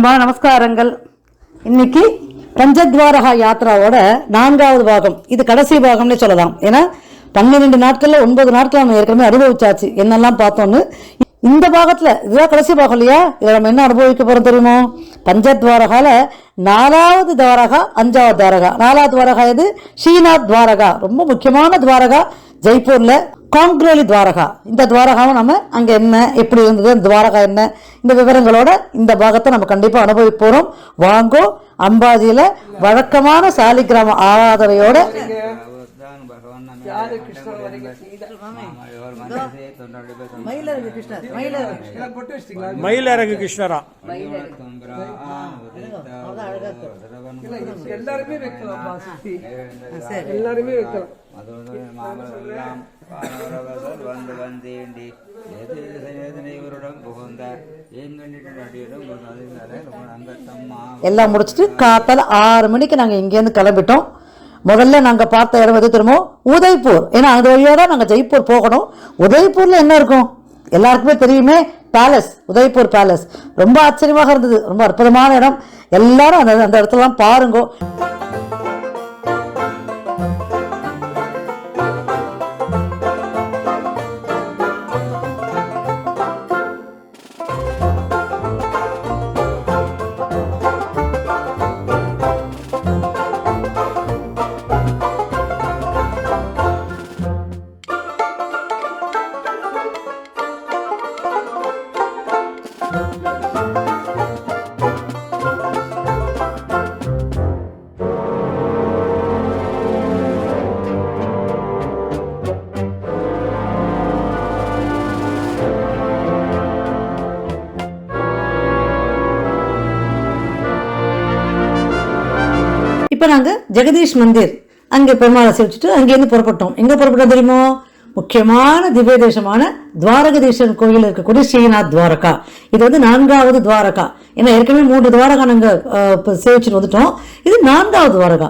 அன்பான நமஸ்காரங்கள். இன்னைக்கு பஞ்சத்வாரகா யாத்திராவோட 4வது பாகம். இது கடைசி பாகம்னே சொல்லலாம். ஏன்னா 12 நாட்கள்ல 9 நாட்கள் நம்ம ஏற்கனவே அனுபவிச்சாச்சு. என்னெல்லாம் பார்த்தோன்னு இந்த பாகத்துல இதுதான் கடைசி பாகம் இல்லையா? இதில் நம்ம என்ன அனுபவிக்க போறோம் தெரியுமோ? பஞ்சத்வாரகால 4வது துவாரகா, 5வது துவாரகா. 4வது துவாரகா இது ஸ்ரீநாத் துவாரகா, ரொம்ப முக்கியமான துவாரகா. ஜெய்ப்பூர்ல காங்க்ரோலி துவாரகா. இந்த துவாரகாவும் நம்ம அங்க என்ன எப்படி இருந்தது, அந்த துவாரகா என்ன, இந்த விவரங்களோட இந்த பாகத்தை நம்ம கண்டிப்பா அனுபவிக்க போறோம். வாங்கோ. அம்பாஜியில வழக்கமான சாலிகிராம ஆராதனையோட மயிலரகு கிருஷ்ணரா எல்லாருமே வைக்கலாம். எல்லாருமே வைக்கலாம். எல்லாம் முடிச்சுட்டு காத்தால 6 மணிக்கு நாங்க இங்கேருந்து கிளம்பிட்டோம். முதல்ல நாங்க பார்த்த இடம் எது தெரியுமோ? உதய்பூர். ஏன்னா அது வழியா தான் நாங்க ஜெய்ப்பூர் போகணும். உதய்பூர்ல என்ன இருக்கும் எல்லாருக்குமே தெரியுமே, பேலஸ், உதய்பூர் பேலஸ். ரொம்ப ஆச்சரியமாக இருந்தது. ரொம்ப அற்புதமான இடம். எல்லாரும் அந்த இடத்துலாம் பாருங்க. இப்போ நாங்கள் ஜெகதீஷ் மந்திர் அங்கே பெருமாளை சேவிச்சுட்டு அங்கேருந்து புறப்பட்டோம். எங்கே புறப்பட்டோம் தெரியுமோ? முக்கியமான திவ்ய தேசமான துவாரகதீஸ்வரன் கோயில் இருக்கக்கூடிய ஸ்ரீநாத் துவாரகா. இது வந்து 4வது துவாரகா. ஏன்னா ஏற்கனவே 3 துவாரகா நாங்கள் சேவிச்சுட்டு வந்துட்டோம். இது 4வது துவாரகா.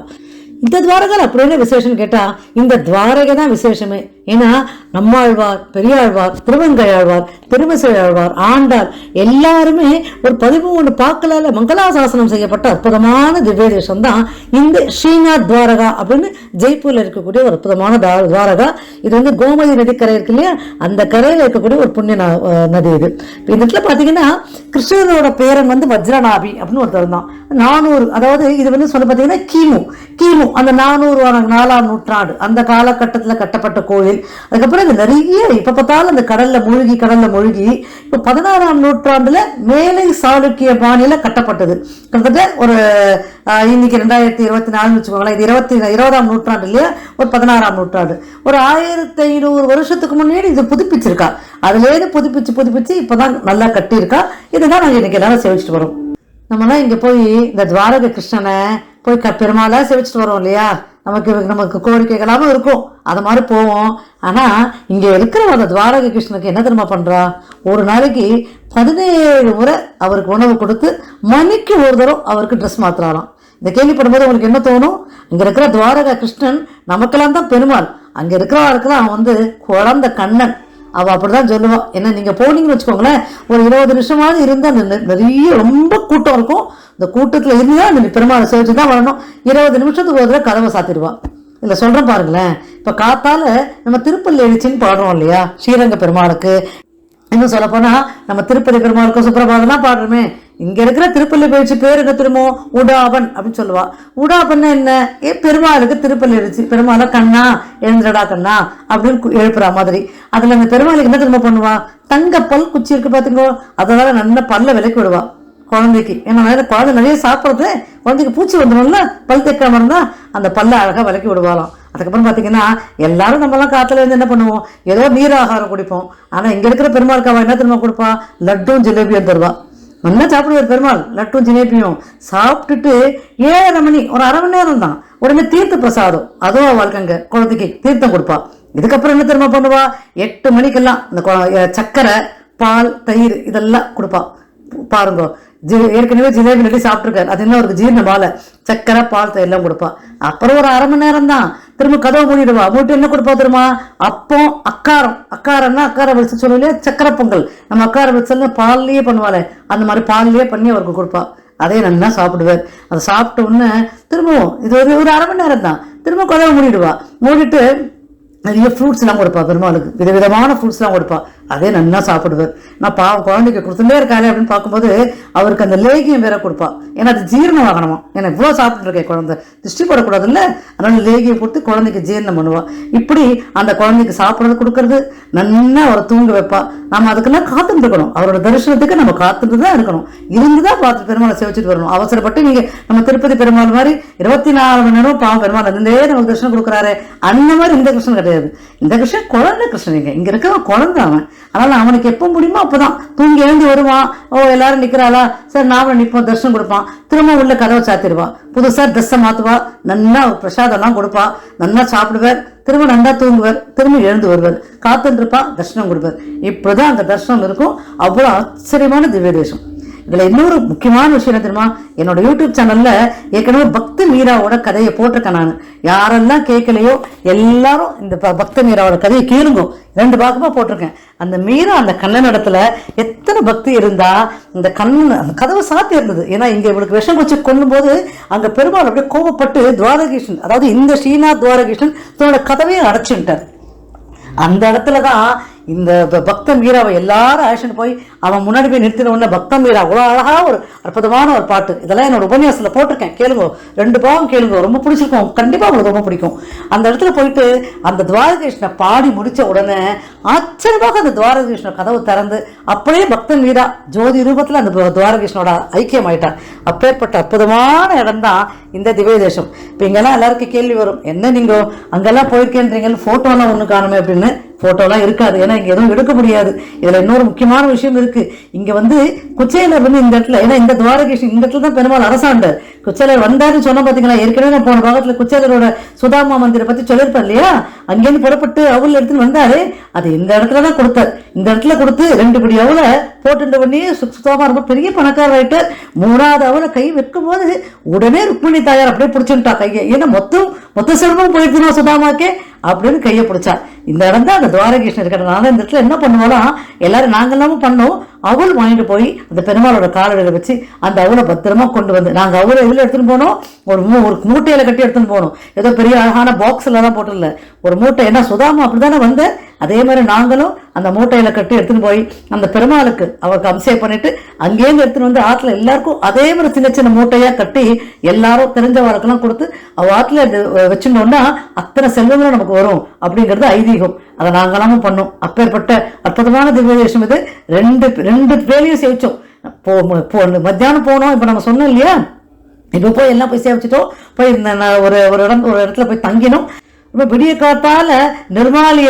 இந்த துவாரகால அப்படி என்ன விசேஷம் கேட்டா, இந்த துவாரகை தான் விசேஷமே. ஏன்னா நம்மாழ்வார், பெரியாழ்வார், திருவங்கையாழ்வார், திருமசையாழ்வார், ஆண்டாள் எல்லாருமே ஒரு 13 பாக்களால மங்களாசாசனம் செய்யப்பட்ட அற்புதமான திவ்ய தேசம் தான் இந்த ஸ்ரீநாத் துவாரகா அப்படின்னு ஜெய்ப்பூர்ல இருக்கக்கூடிய ஒரு அற்புதமான துவாரகா. இது வந்து கோமதி நதிக்கரை இருக்கு இல்லையா, அந்த கரையில இருக்கக்கூடிய ஒரு புண்ணிய நதி இது. இந்த இடத்துல பாத்தீங்கன்னா கிருஷ்ணனோட பேரன் வந்து வஜ்ரநாபி அப்படின்னு ஒருத்தர் தான். 400, அதாவது இது வந்து சொல்ல பாத்தீங்கன்னா கிமு அந்த 404ஆம் நூற்றாண்டு அந்த காலகட்டத்தில் கட்டப்பட்ட கோயில். அதுக்கப்புறம் இது நிறைய இப்ப பார்த்தாலும் அந்த கடல்ல மூழ்கி இப்ப 16ஆம் நூற்றாண்டுல மேலை சாளுக்கிய பாணியில கட்டப்பட்டது. கிட்டத்தட்ட ஒரு இன்னைக்கு 2024 வச்சுக்கோங்களேன். இது 20ஆம் நூற்றாண்டு இல்லையா, ஒரு 16ஆம் நூற்றாண்டு, ஒரு 1500 வருஷத்துக்கு முன்னாடி இது புதுப்பிச்சிருக்கா. அதுலேருந்து புதுப்பிச்சு இப்பதான் நல்லா கட்டியிருக்கா. இதுதான் நாங்க இன்னைக்கு எல்லாரும் சேவிச்சுட்டு வரோம். நம்மலாம் இங்க போய் இந்த துவாரக கிருஷ்ணனை போய் பெருமாளா சேவிச்சுட்டு வரோம் இல்லையா, நமக்கு கோரிக்கைகளாகவும் இருக்கும். அது மாதிரி போவோம். ஆனா இங்க இருக்கிற அந்த துவாரக கிருஷ்ணனுக்கு என்ன தெரியுமா பண்றா? ஒரு நாளைக்கு 17 முறை அவருக்கு உணவு கொடுத்து மணிக்கு ஒரு தரம் அவருக்கு ட்ரெஸ் மாத்துறாராம். இந்த கேள்விப்படும்போது உங்களுக்கு என்ன தோணும்? இங்க இருக்கிற துவாரக கிருஷ்ணன் நமக்கெல்லாம் தான் பெருமாள். அங்க இருக்கிறவர்களுக்கு அவன் வந்து குழந்தை கண்ணன். அவ அப்படிதான் சொல்லுவான். ஏன்னா நீங்க போனீங்கன்னு வச்சுக்கோங்களேன், ஒரு 20 நிமிஷமாவது இருந்தா நிறைய ரொம்ப கூட்டம் இருக்கும். இந்த கூட்டத்துல இருந்தா அந்த பெருமாளை சேவிச்சுதான் வரணும். 20 நிமிஷத்துக்கு ஒரு தடவை கதவை சாத்திடுவா. இல்ல சொல்றேன் பாருங்களேன். இப்ப காத்தால நம்ம திருப்பள்ளி எழுச்சின்னு பாடுறோம் இல்லையா ஸ்ரீரங்க பெருமாளுக்கு. இன்னும் சொல்ல போனா நம்ம திருப்பதி பெருமாளுக்கு சுப்பிரபாதம்லாம் பாடுறோமே. இங்க இருக்கிற திருப்பள்ளி எழுச்சி பேர் என்ன திரும்போ? உடாபன் அப்படின்னு சொல்லுவா. உடாபன்னா என்ன? பெருமாளுக்கு திருப்பள்ளி எழுச்சி. பெருமாளை கண்ணா எழுந்துடா கண்ணா அப்படின்னு எழுப்புற மாதிரி. அதுல அந்த பெருமாளுக்கு என்ன திரும்ப பண்ணுவா? தங்கப்பல் குச்சி இருக்கு பாத்தீங்களோ, அதனால நல்ல பல்ல விலக்கி விடுவா குழந்தைக்கு. ஏன்னா குழந்தை நிறைய சாப்பிட்றது, குழந்தைக்கு பூச்சி வந்துடும்ல பல் தைக்காம இருந்தா, அந்த பல்ல அழகா விலக்கி விடுவாளாம். அதுக்கப்புறம் பாத்தீங்கன்னா எல்லாரும் நம்மலாம் காத்துல இருந்து என்ன பண்ணுவோம்? ஏதோ நீர் ஆகாரம் குடிப்போம். ஆனா இங்க இருக்கிற பெருமாளுக்கு அவன் என்ன திரும்ப கொடுப்பா? லட்டும் ஜிலேபியும் தருவா. நல்லா சாப்பிடுவார் பெருமாள். லட்டும் ஜிலேபியும் சாப்பிட்டுட்டு 7:30 மணி, ஒரு அரை மணி நேரம் தான், உடனே தீர்த்த பிரசாதம் அதுவும் அவளுக்கு அங்க குழந்தைக்கு தீர்த்தம் கொடுப்பா. இதுக்கப்புறம் என்ன திரும்ப பண்ணுவா? 8 மணிக்கெல்லாம் இந்த சக்கரை, பால், தயிர் இதெல்லாம் கொடுப்பா. பாருங்க, ஏற்கனவே ஜிலேபி நெல்லி சாப்பிட்டுருக்காரு. அது என்ன ஒரு ஜீரண பாலை, சக்கரை, பால், தயிர் எல்லாம் கொடுப்பா. அப்புறம் ஒரு அரை மணி நேரம் தான், திரும்ப கதவை மூடிடுவா. மூட்டு என்ன கொடுப்பா தெரியுமா? அப்பம், அக்காரம்னா அக்கார வச்சு சொல்லலையே, சக்கரை பொங்கல். நம்ம அக்கார வச்சு பால்லயே பண்ணுவாளே, அந்த மாதிரி பால்லயே பண்ணி அவருக்கு கொடுப்பா. அதே நல்லா சாப்பிடுவார். அதை சாப்பிட்ட உடனே திரும்பவும் இது ஒரு அரை மணி நேரம் தான், திரும்ப கதவை மூடிடுவா. மூடிட்டு நிறைய ஃப்ரூட்ஸ்லாம் கொடுப்பா பெருமாளுக்கு, விதவிதமான ஃப்ரூட்ஸ்லாம் கொடுப்பா. அதே நல்லா சாப்பிடுவார். நான் பாவம் குழந்தைக்கு கொடுத்துட்டே இருக்காளே அப்படின்னு பார்க்கும்போது அவருக்கு அந்த லேகியம் வேற கொடுப்பா. ஏன்னா அது ஜீரணம் ஆகணுமா, ஏன்னா இவ்வளோ சாப்பிட்டு இருக்கேன் குழந்தை, திருஷ்டி போடக்கூடாதுல்ல, அதனால லேகியம் கொடுத்து குழந்தைக்கு ஜீரணம் பண்ணுவா. இப்படி அந்த குழந்தைக்கு சாப்பிட்றது கொடுக்கறது, நல்லா அவரை தூங்க வைப்பா. நம்ம அதுக்கெல்லாம் காத்துட்டு இருக்கணும், அவரோட தரிசனத்துக்கு நம்ம காத்துட்டு தான் இருக்கணும், இருந்துதான் பார்த்து பெருமாளை சேவிச்சுட்டு வரணும். அவசரப்பட்டு நீங்க நம்ம திருப்பதி பெருமாள் மாதிரி 24 மணி நேரம் பாவம் பெருமாள் இருந்தே நமக்கு தரிசனம் கொடுக்குறாரு, அந்த மாதிரி இந்த கிருஷ்ணன் கிடையாது. இந்த கிருஷ்ணன் குழந்தை கிருஷ்ணன், இங்க இருக்கிற குழந்தை அவன். அதனால அவனுக்கு எப்போ முடியுமோ அப்பதான் தூங்கி எழுந்து வருவான். ஓ எல்லாரும் நிக்கிறாளா, சரி நாமளும் நிற்போம், தரிசனம் கொடுப்பான். திரும்ப உள்ள கதவை சாத்திடுவா, புதுசா ட்ரெஸ்ஸை மாத்துவா, நல்லா பிரசாதம் எல்லாம் கொடுப்பா, நல்லா சாப்பிடுவார், திரும்ப நல்லா தூங்குவார், திரும்ப எழுந்து வருவார், காத்துட்டு இருப்பா, தர்ஷனம் கொடுப்பார். இப்படிதான் அந்த தர்ஷனம் இருக்கும். அவ்வளவு ஆச்சரியமான திவ்ய தேசம். இதுல இன்னொரு முக்கியமான விஷயம் என்ன தெரியுமா, என்னோட யூடியூப் சேனல்ல ஏற்கனவே பக்தி மீராவோட கதையை போட்டிருக்கேன். நான் யாரெல்லாம் கேட்கலையோ எல்லாரும் இந்த பக்தி மீராவோட கதையை கேளுங்க, 2 பாகமா போட்டிருக்கேன். அந்த மீரா அந்த கண்ணன் இடத்துல எத்தனை பக்தி இருந்தா இந்த கண்ணன் அந்த கதவை சாத்தி இருந்தது. ஏன்னா இங்க இவளுக்கு விஷம் வச்சு கொள்ளும் போது அங்க பெருமாள் அப்படியே கோபப்பட்டு துவாரகிருஷ்ணன், அதாவது இந்த ஸ்ரீநாத் துவாரகிருஷ்ணன் தன்னோட கதவையை அடைச்சுட்டார். அந்த இடத்துலதான் இந்த பக்த மீராவை எல்லாரும் அழைச்சிட்டு போய் அவன் முன்னாடி போய் நிறுத்தின உடனே பக்த மீரா அவ்வளோ அழகா ஒரு அற்புதமான ஒரு பாட்டு, இதெல்லாம் என்னோட உபன்யாசத்துல போட்டிருக்கேன், கேளுங்க, 2 பாகம் கேளுங்க, ரொம்ப பிடிச்சிருக்கும், கண்டிப்பா உங்களுக்கு ரொம்ப பிடிக்கும். அந்த இடத்துல போயிட்டு அந்த துவாரகிருஷ்ணனை பாடி முடிச்ச உடனே ஆச்சரியமாக அந்த துவாரகிருஷ்ண கதவு திறந்து அப்படியே பக்த மீரா ஜோதி ரூபத்துல அந்த துவாரகிருஷ்ணனோட ஐக்கியம் ஆயிட்டான். அப்பேற்பட்ட அற்புதமான இடம் தான் இந்த திவ்ய தேசம். இப்போ இங்கெல்லாம் எல்லாருக்கும் கேள்வி வரும், என்ன நீங்க அங்கெல்லாம் போயிருக்கேன்றீங்கன்னு, போட்டோலாம் ஒண்ணு காணுமே அப்படின்னு. போட்டோலாம் இருக்காது, ஏன்னா இங்க எதுவும் எடுக்க முடியாது. இதுல இன்னொரு முக்கியமான விஷயம் இருக்கு. இங்க வந்து குச்சேலர் வந்து இந்த இடத்துல, ஏன்னா இந்த துவாரகிருஷ்ணன் இந்த இடத்துல தான் பெருமாள் அரசாண்டார். குச்சேலர் வந்தாருன்னு சொன்ன பாத்தீங்களா, ஏற்கனவே நான் போன பாகத்துல குச்சேலரோட சுதாமா மந்திரை பத்தி சொல்லியிருப்பேன் இல்லையா, அங்கேருந்து புறப்பட்டு அவள் எடுத்துன்னு வந்தாரு, அது இந்த இடத்துலதான் கொடுத்தார். இந்த இடத்துல கொடுத்து 2 படி அவளை போட்டு பண்ணி சுத்தமா ரொம்ப பெரிய பணக்காரர் ஆயிட்டார். 3வது அவளை கை வைக்கும் போது உடனே ருக்மிணி தாயார் அப்படியே பிடிச்சுட்டா கையை, ஏன்னா மொத்த செல்வம் போயிடுச்சுனா சுதாமாக்கே அப்படின்னு கையை பிடிச்சா. இந்த இடம் தான் அந்த துவாரகிருஷ்ணன் இருக்கிறதுனால இந்த இடத்துல என்ன பண்ணுவோம்னா எல்லாரும் நாங்கெல்லாமும் பண்ணோம், அவள் வாங்கிட்டு போய் அந்த பெருமாளோட காலடியில வச்சு அந்த அவளை பத்திரமா கொண்டு வந்து நாங்க அவளை எதுல எடுத்துன்னு போனோம், ஒரு மூட்டையில கட்டி எடுத்துன்னு போனோம். ஏதோ பெரிய அழகான பாக்ஸ்ல எல்லாம் போட்டுல ஒரு மூட்டை, ஏன்னா சுதாமா அப்படித்தானே வந்த, அதே மாதிரி நாங்களும் அந்த மூட்டையில கட்டி எடுத்துன்னு போய் அந்த பெருமாளுக்கு அவருக்கு அபிஷேகம் பண்ணிட்டு அங்கேயிருந்து எடுத்துன்னு வந்து ஆத்துல எல்லாருக்கும் அதே மாதிரி சின்ன சின்ன மூட்டையா கட்டி எல்லாரும் தெரிஞ்சவர்களுக்கெல்லாம் கொடுத்து அவ ஆத்துல வச்சுட்டோம்னா அத்தனை செல்வங்களும் நமக்கு வரும் அப்படிங்கிறது ஐதீகம். அதை நாங்களாமும் பண்ணோம். அப்பேற்பட்ட அற்புதமான திவ்ய தேசம் இது. 2 வேலையும் சேவிச்சோம். மத்தியானம் போனோம், இப்ப நம்ம சொன்னோம் இல்லையா, இப்ப போய் எல்லாம் போய் சேவிச்சிட்டோம். போய் ஒரு இடத்துல போய் தங்கினோம். ரொம்ப விடிய காத்தால நிர்மாலிய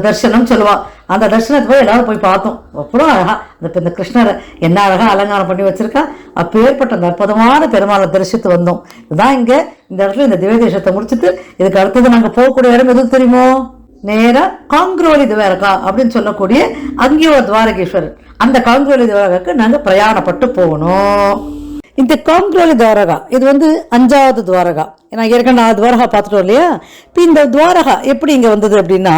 தர்சனம் சொல்லுவா, அந்த தர்சனத்தை போய் எல்லாரும் போய் பார்த்தோம். அப்புறம் அழகா இந்த கிருஷ்ணரை என்ன அழகா அலங்காரம் பண்ணி வச்சிருக்கா. அப்பேற்பட்ட அந்த அற்புதமான பெருமாளை தரிசித்து வந்தோம். இதுதான் இங்க இந்த இடத்துல இந்த திவ்ய தேசத்தை முடிச்சுட்டு இதுக்கு அடுத்தது நாங்க போகக்கூடிய இடம் எதுவும் தெரியுமோ, நேரா காங்கிரோலி துவாரகா அப்படின்னு சொல்லக்கூடிய அங்கேயோ துவாரகேஸ்வரர், அந்த காங்கிரோலி துவாரகாக்கு நாங்க பிரயாணப்பட்டு போகணும். இந்த காங்கிரோலி துவாரகா இது வந்து 5வது துவாரகா. நான் ஏற்கனவே 4 துவாரகா பார்த்துட்டோம் இல்லையா. இப்போ இந்த துவாரகா எப்படி இங்கே வந்தது அப்படின்னா,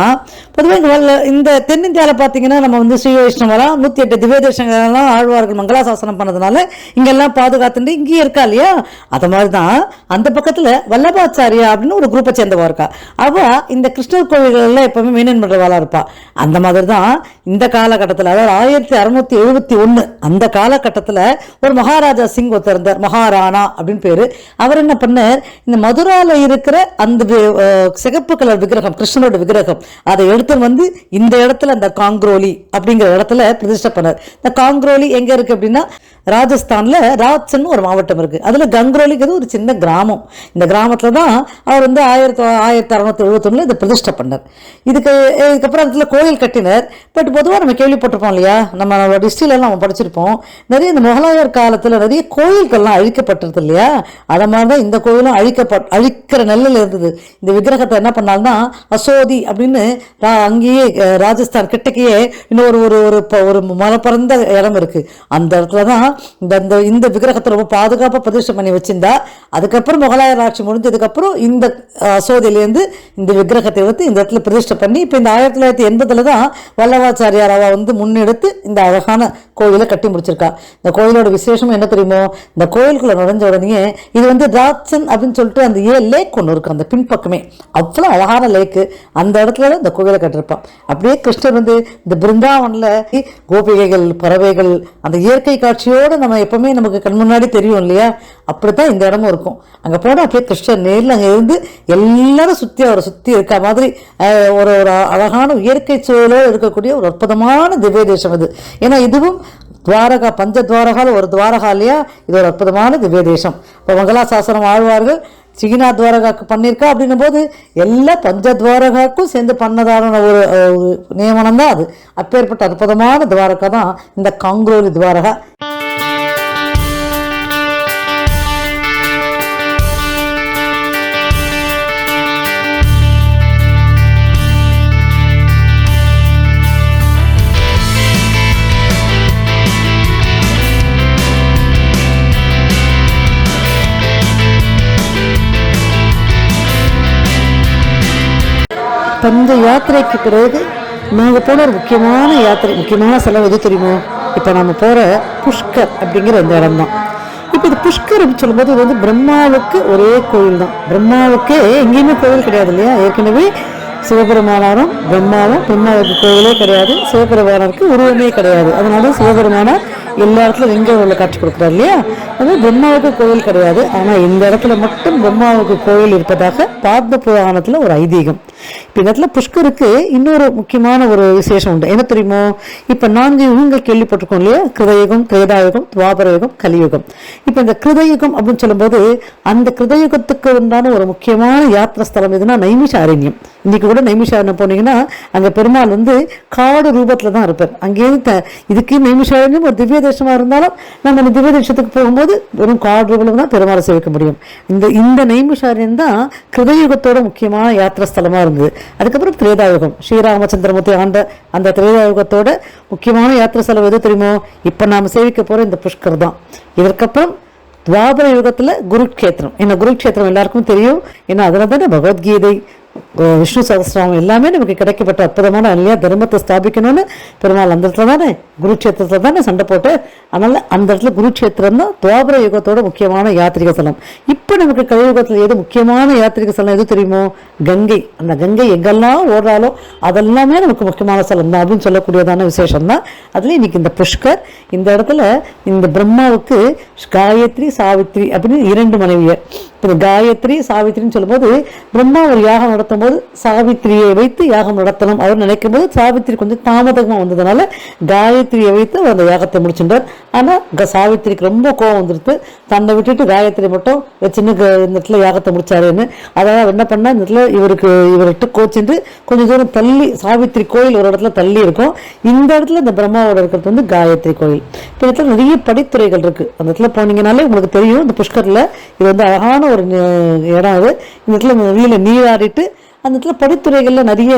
பொதுவாக இந்த தென்னிந்தியாவில் பார்த்தீங்கன்னா நம்ம வந்து ஸ்ரீ வைஷ்ணவெல்லாம் 108 திவ்ய தேசங்கள்லாம் ஆழ்வார்கள் மங்களாசாசனம் பண்ணதுனால இங்கெல்லாம் பாதுகாத்துட்டு இங்கேயே இருக்கா இல்லையா. அது மாதிரி தான் அந்த பக்கத்தில் வல்லபாச்சாரியா அப்படின்னு ஒரு குரூப்பை சேர்ந்தவா இருக்கா. அவள் இந்த கிருஷ்ணர் கோவில்களில் எப்பவுமே மெயின்டைன் பண்ணுறவாளாக இருப்பா. அந்த மாதிரி தான் இந்த காலகட்டத்தில், அதாவது 1671 அந்த காலகட்டத்தில் ஒரு மகாராஜா சிங் ஒருத்தர் இருந்தார், மகாராணா அப்படின்னு பேரு. அவர் என்ன பண்ணார், இந்த மதுரால இருக்கிற அந்த சிகப்பு கலர் விக்கிரகம், கிருஷ்ணனோட விக்கிரகம், அதை எடுத்து வந்து இந்த இடத்துல அந்த காங்கிரோலி அப்படிங்கிற இடத்துல பிரதிஷ்டை பண்ணார். இந்த காங்கிரோலி எங்க இருக்கு அப்படின்னா ராஜஸ்தான்ல ராஜ்சன் ஒரு மாவட்டம் இருக்கு, அதுல கங்க்ரோலிங்கிறது ஒரு சின்ன கிராமம். இந்த கிராமத்துல தான் அவர் வந்து 1671 இதை பிரதிஷ்டை பண்ணார். இதுக்கப்புறம் அதுல கோயில் கட்டினார். பட் பொதுவாக நம்ம கேள்விப்பட்டிருப்போம் இல்லையா, நம்ம டிஸ்ட்ரிக்ட்லாம் நம்ம படிச்சிருப்போம், நிறைய இந்த முகலாயர் காலத்துல நிறைய கோயில்கள்லாம் அழிக்கப்பட்டிருது இல்லையா. அதை மாதிரிதான் இந்த கோயிலும் அழிக்கிற நெல்லில் இருந்தது. இந்த விக்கிரகத்தை என்ன பண்ணாங்கன்னா அசோதி அப்படின்னு அங்கேயே ராஜஸ்தான் கிட்டக்கையே இன்னொரு ஒரு மலை பறந்த இடம் இருக்கு, அந்த இடத்துலதான் இந்த விக்கிரகத்தை ரொம்ப பாதுகாப்பாக பிரதிஷ்டை பண்ணி வச்சிருந்தா, அதுக்கப்புறம் முகலாயர் ஆட்சி முடிஞ்சதுக்கப்புறம் இந்த அசோதிலேருந்து இந்த விக்கிரகத்தை வந்து இந்த இடத்துல பிரதிஷ்டை பண்ணி இப்போ இந்த 1980 தான் வல்லவாச்சாரியார் அவ வந்து முன்னெடுத்து இந்த அழகான கோயிலை கட்டி முடிச்சிருக்கா. இந்த கோயிலோட விசேஷம் என்ன தெரியுமோ, இந்த கோயிலுக்குள்ள நுழைஞ்ச உடனே இது வந்து ராட்சன் அப்படின்னு சொல்லிட்டு அந்த லேக் ஒன்று இருக்கு அந்த பின்பக்கமே, அவ்வளோ அழகான லேக்கு. அந்த இடத்துல தான் இந்த கோயிலை கட்டிருப்பான். அப்படியே கிருஷ்ணர் வந்து இந்த பிருந்தாவனில் கோபிகைகள், பறவைகள், அந்த இயற்கை காட்சியோடு நம்ம எப்பவுமே நமக்கு கண் முன்னாடி தெரியும் இல்லையா, அப்படித்தான் இந்த இடமும் இருக்கும். அங்கே போனால் அப்படியே கிருஷ்ணர் நேரில் அங்கே இருந்து எல்லாரும் சுற்றி அவரை சுற்றி இருக்க மாதிரி ஒரு ஒரு அழகான இயற்கை சூழலோடு இருக்கக்கூடிய ஒரு அற்புதமான திவ்ய தேசம் இது. ஏன்னா இதுவும் துவாரகா, பஞ்ச துவாரகால ஒரு துவாரகா இல்லையா, இது ஒரு அற்புதமான திவ்ய தேசம். இப்போ மங்களாசாசனம் ஆழ்வார்கள் சீனா துவாரகாக்கு பண்ணியிருக்கா அப்படின்னும் போது எல்லா பஞ்ச துவாரகாக்கும் சேர்ந்து பண்ணதான ஒரு நியமனம் தான் அது. அப்பேற்பட்ட அற்புதமான துவாரகா தான் இந்த காங்கோலி துவாரகா. பஞ்ச யாத்திரைக்கு பிறகு நாங்கள் போன ஒரு முக்கியமான செலவு எது தெரியுமோ, இப்போ நம்ம போகிற புஷ்கர் அப்படிங்கிற இந்த இடம் தான். இப்போ இது புஷ்கர் அப்படின்னு சொல்லும்போது இது வந்து பிரம்மாவுக்கு ஒரே கோயில் தான். பிரம்மாவுக்கே எங்கேயுமே கோயில் கிடையாது இல்லையா. ஏற்கனவே சிவபெருமானாரும் பிரம்மாவுக்கு கோயிலே கிடையாது, சிவபெருமானருக்கு உருவமே கிடையாது. அதனால சிவபெருமானார் எல்லா இடத்துலையும் எங்கே உள்ள காட்சி கொடுக்குறாரு இல்லையா. அது பிரம்மாவுக்கு கோயில் கிடையாது. ஆனால் இந்த இடத்துல மட்டும் பிரம்மாவுக்கு கோயில் இருப்பதாக பாத்ம புராணத்தில் ஒரு ஐதீகம். இப்போ இந்த இடத்துல புஷ்கருக்கு இன்னொரு முக்கியமான ஒரு விசேஷம் உண்டு. என்ன தெரியுமோ, இப்போ 4 யுகங்கள் கேள்விப்பட்டிருக்கோம் இல்லையா, கிருதயுகம், திரேதாயுகம், துவாபரயுகம், கலியுகம். இப்போ இந்த கிருதயுகம் அப்படின்னு சொல்லும்போது அந்த கிருதயுகத்துக்கு உண்டான ஒரு முக்கியமான யாத்திரை ஸ்தலம் எதுனா நைமிஷாரண்யம். இன்னைக்கு கூட நைமிஷாரண்யம் போனீங்கன்னா அங்கே பெருமாள் வந்து காடு ரூபத்தில் தான் இருப்பார். அங்கேயிருந்து இதுக்கு நைமிஷாரண்யம் ஒரு திவ்ய தேசமாக இருந்தாலும் நம்ம அந்த திவ்ய தேசத்துக்கு போகும்போது வெறும் காடு ரூபத்தில் தான் பெருமாளை சேவிக்க முடியும். இந்த நைமிஷாரண்யம் தான் கிருதயுகத்தோட முக்கியமான யாத்திரை ஸ்தலமாக இருந்தது. அதுக்கப்புறம் திரேதாயுகம், ஸ்ரீராமச்சந்திரமூர்த்தி ஆண்ட அந்த திரேதாயுகத்தோட முக்கியமான யாத்திரை ஸ்தலம் எது தெரியுமோ, இப்போ நாம் சேவிக்க போகிற இந்த புஷ்கர் தான். இதற்கப்புறம் துவாபர யுகத்தில் குருக்ஷேத்திரம். ஏன்னா குருக்ஷேத்திரம் எல்லாருக்கும் தெரியும். ஏன்னா அதில் தானே பகவத்கீதை, விஷ்ணு சகஸ்ரநாமம் எல்லாமே நமக்கு கிடைக்கப்பட்ட அற்புதமான இல்லையா. தர்மத்தை ஸ்தாபிக்கணும்னு பெருமாள் அந்த இடத்துல தானே குருக்ஷேத்திரத்தில் தானே சண்டை போட்டு, அதனால அந்த இடத்துல குருக்ஷேத்திரம் தான் துவாபர யுகத்தோட முக்கியமான யாத்திரிக ஸ்தலம். இப்போ நமக்கு கலியுகத்தில் எது முக்கியமான யாத்திரிக ஸ்தலம் எது தெரியுமோ, கங்கை. அந்த கங்கை எங்கெல்லாம் ஓடுறாலோ அதெல்லாமே நமக்கு முக்கியமான ஸ்தலம் தான் அப்படின்னு சொல்லக்கூடியதான விசேஷம் தான். அதுலேயும் இன்னைக்கு இந்த புஷ்கர், இந்த இடத்துல இந்த பிரம்மாவுக்கு காயத்ரி, சாவித்ரி அப்படின்னு 2 மனைவியர். இப்போ காயத்ரி, சாவித்ரின்னு சொல்லும்போது பிரம்மா ஒரு யாகம் நடத்தும் போது சாவித்திரியை வைத்து யாகம் நடத்தணும் அவர் நினைக்கும் போது சாவித்திரி கொஞ்சம் தாமதமாக வந்ததுனால காயத்ரியை வைத்து அவர் அந்த யாகத்தை முடிச்சுட்டார். ஆனால் சாவித்திரிக்கு ரொம்ப கோபம் வந்துடுது. தன்னை விட்டுட்டு காயத்ரி மட்டும் வச்சுன்னு இந்த இடத்துல யாகத்தை முடிச்சாருன்னு. அதாவது என்ன பண்ணா, இந்த இடத்துல இவர்கிட்ட கோச்சிட்டு கொஞ்சம் தூரம் தள்ளி சாவித்திரி கோயில் ஒரு இடத்துல தள்ளி இருக்கும். இந்த இடத்துல இந்த பிரம்மாவோட இருக்கிறது வந்து காயத்ரி கோயில். இப்போ இடத்துல நிறைய படித்துறைகள் இருக்கு. அந்த இடத்துல போனீங்கன்னாலே உங்களுக்கு தெரியும். இந்த புஷ்கரில் இது வந்து அழகான ஒரு இடம். அது இந்த இடத்துல நதியில நீராடிட்டு அந்த இடத்துல படித்துறைகள்ல நிறைய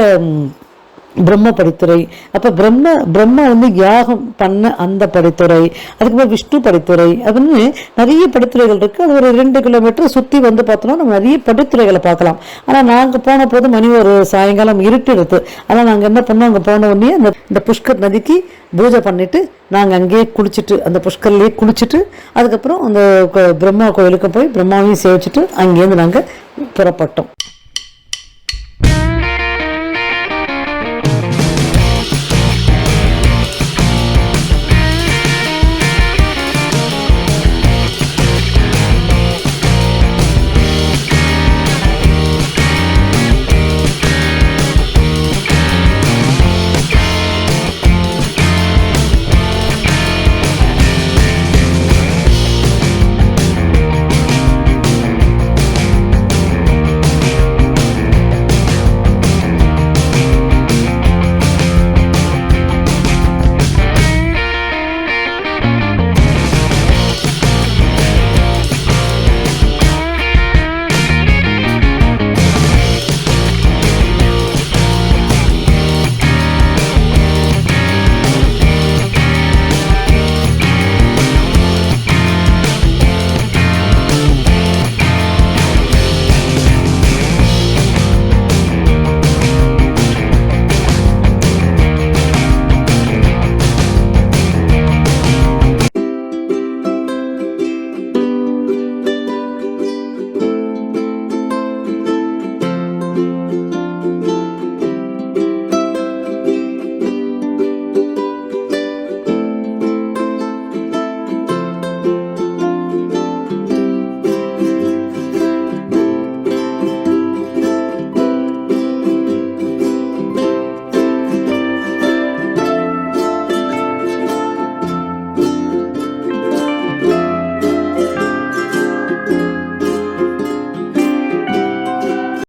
பிரம்ம படித்துறை, அப்போ பிரம்மா வந்து யாகம் பண்ண அந்த படித்துறை, அதுக்கப்புறம் விஷ்ணு படித்துறை அப்படின்னு நிறைய படித்துறைகள் இருக்குது. அது ஒரு 2 கிலோமீட்டர் சுற்றி வந்து பார்த்தோம்னா நம்ம நிறைய படித்துறைகளை பார்க்கலாம். ஆனால் நாங்கள் போன போது மணி ஒரு சாயங்காலம் இருட்டுடுது. ஆனால் நாங்கள் என்ன பண்ணோம், அங்கே போன உடனே இந்த புஷ்கர் நதிக்கு பூஜை பண்ணிட்டு நாங்கள் அங்கேயே குளிச்சுட்டு அந்த புஷ்கர்லேயே குளிச்சுட்டு அதுக்கப்புறம் அந்த பிரம்மா கோயிலுக்கு போய் பிரம்மாவையும் சேவிச்சுட்டு அங்கேருந்து நாங்கள் புறப்பட்டோம்.